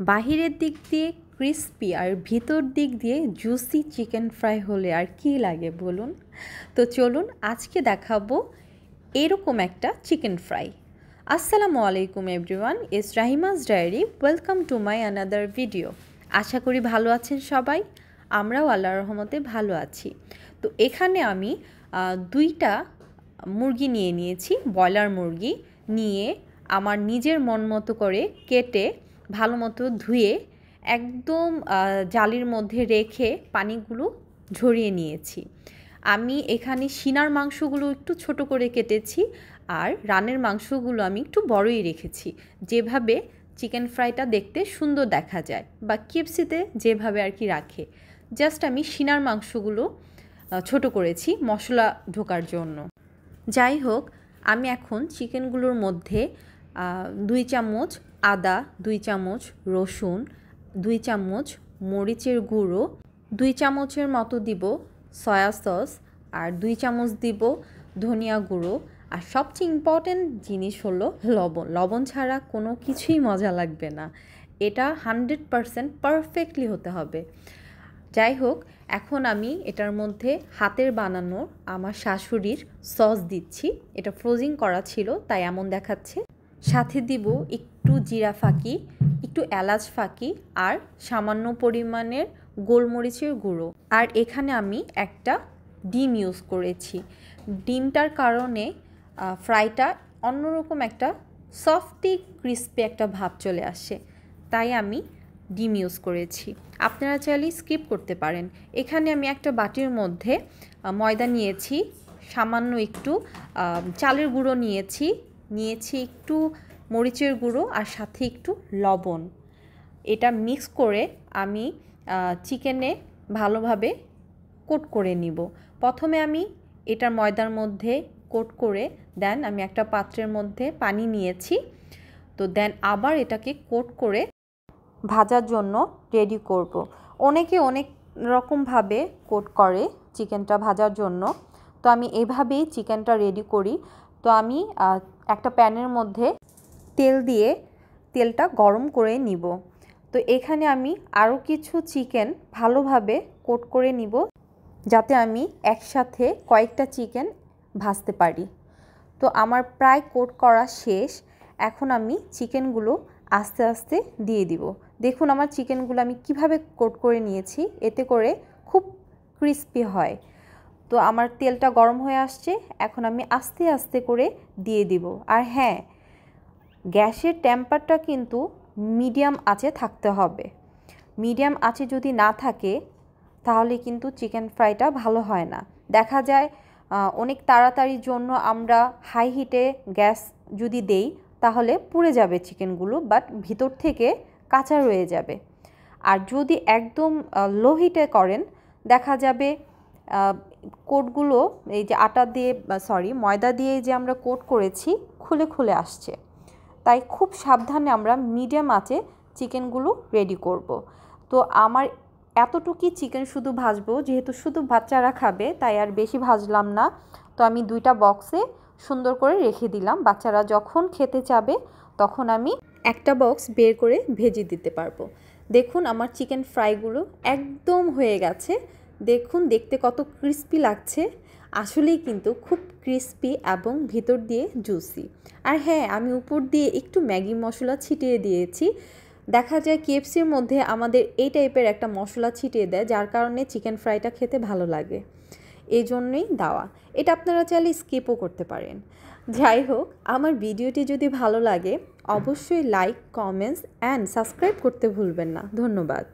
বাহিরের দিক দিয়ে ক্রিস্পি আর ভিতর দিক দিয়ে জুসি চিকেন ফ্রাই হলে আর কি লাগে বলুন। তো চলুন আজকে দেখাবো এরকম একটা চিকেন ফ্রাই। আসসালামু আলাইকুম everyone, it's Rahima's diary. Welcome to my another video. আশা করি ভালো আছেন সবাই, আমরাও আল্লাহর রহমতে ভালো আছি। তো এখানে আমি দুইটা মুরগি নিয়ে নিয়েছি, ব্রয়লার মুরগি নিয়ে আমার নিজের মন মতো করে কেটে ভালো মতো ধুয়ে একদম জালির মধ্যে রেখে পানিগুলো ঝরিয়ে নিয়েছি। আমি এখানে সিনার মাংসগুলো একটু ছোট করে কেটেছি আর রানের মাংসগুলো আমি একটু বড়ই রেখেছি, যেভাবে চিকেন ফ্রাইটা দেখতে সুন্দর দেখা যায় বা কেএফসিতে যেভাবে আর কি রাখে। জাস্ট আমি সিনার মাংসগুলো ছোট করেছি মশলা ঢোকার জন্য। যাই হোক, আমি এখন চিকেনগুলোর মধ্যে 2 চামচ আদা, 2 চামচ রসুন, 2 চামচ মরিচের গুঁড়ো, 2 চামচের মতো দিব সয়া সস, আর 2 চামচ দিব ধনিয়া গুঁড়ো। আর সবচেয়ে ইম্পর্ট্যান্ট জিনিস হলো লবণ। লবণ ছাড়া কোনো কিছুই মজা লাগবে না, এটা 100% পারফেক্টলি হতে হবে। যাই হোক, এখন আমি এটার মধ্যে হাতের বানানো আমার শাশুড়ির সস দিচ্ছি। এটা ফ্রোজিং করা ছিল তাই এমন দেখাচ্ছে। সাথে দিব একটু জিরা ফাঁকি, একটু এলাচ ফাঁকি আর সামান্য পরিমাণের গোলমরিচের গুঁড়ো। আর এখানে আমি একটা ডিম ইউজ করেছি। ডিমটার কারণে ফ্রাইটা অন্যরকম একটা সফটি ক্রিস্পি একটা ভাব চলে আসে, তাই আমি ডিম ইউজ করেছি। আপনারা চাইলে স্কিপ করতে পারেন। এখানে আমি একটা বাটির মধ্যে ময়দা নিয়েছি, সামান্য একটু চালের গুঁড়ো নিয়েছি একটু মরিচের গুঁড়ো আর সাথে একটু লবণ। এটা মিক্স করে আমি চিকেনে ভালোভাবে কোট করে নিব। প্রথমে আমি এটা ময়দার মধ্যে কোট করে দেন আমি একটা পাত্রের মধ্যে পানি নিয়েছি। তো দেন আবার এটাকে কোট করে ভাজার জন্য রেডি করব। অনেকে অনেক রকমভাবে কোট করে চিকেনটা ভাজার জন্য, তো আমি এভাবেই চিকেনটা রেডি করি। তো আমি একটা প্যানের মধ্যে তেল দিয়ে তেলটা গরম করে নিব। তো এখানে আমি আরও কিছু চিকেন ভালোভাবে কোট করে নিব, যাতে আমি একসাথে কয়েকটা চিকেন ভাজতে পারি। তো আমার প্রায় কোট করা শেষ। এখন আমি চিকেনগুলো আস্তে আস্তে দিয়ে দিব। দেখুন আমার চিকেনগুলো আমি কিভাবে কোট করে নিয়েছি, এতে করে খুব ক্রিস্পি হয়। তো আমার তেলটা গরম হয়ে আসছে, এখন আমি আস্তে আস্তে করে দিয়ে দিব। আর হ্যাঁ, গ্যাসের টেম্পারটা কিন্তু মিডিয়াম আঁচে থাকতে হবে। মিডিয়াম আঁচে যদি না থাকে তাহলে কিন্তু চিকেন ফ্রাইটা ভালো হয় না। দেখা যায় অনেক তাড়াতাড়ির জন্য আমরা হাই হিটে গ্যাস যদি দেই তাহলে পুড়ে যাবে চিকেনগুলো, বাট ভিতর থেকে কাঁচা রয়ে যাবে। আর যদি একদম লো হিটে করেন, দেখা যাবে কোটগুলো এই যে ময়দা দিয়ে যে আমরা কোট করেছি খুলে খুলে আসছে। তাই খুব সাবধানে আমরা মিডিয়াম আঁচে চিকেনগুলো রেডি করব। তো আমার এতটুকুই চিকেন শুধু ভাজবো, যেহেতু শুধু বাচ্চারা খাবে তাই আর বেশি ভাজলাম না। তো আমি 2টা বক্সে সুন্দর করে রেখে দিলাম, বাচ্চারা যখন খেতে চাবে তখন আমি একটা বক্স বের করে ভেজে দিতে পারবো। দেখুন আমার চিকেন ফ্রাইগুলো একদম হয়ে গেছে। দেখুন দেখতে কত ক্রিস্পি লাগছে, আসলেই কিন্তু খুব ক্রিস্পি এবং ভিতর দিয়ে জুসি। আর হ্যাঁ, আমি উপর দিয়ে একটু ম্যাগি মশলা ছিটিয়ে দিয়েছি। দেখা যায় কেএফসির মধ্যে আমাদের এই টাইপের একটা মশলা ছিটিয়ে দেয়, যার কারণে চিকেন ফ্রাইটা খেতে ভালো লাগে, এই জন্যই দেওয়া। এটা আপনারা চাইলে স্কিপও করতে পারেন। যাই হোক, আমার ভিডিওটি যদি ভালো লাগে অবশ্যই লাইক, কমেন্টস অ্যান্ড সাবস্ক্রাইব করতে ভুলবেন না। ধন্যবাদ।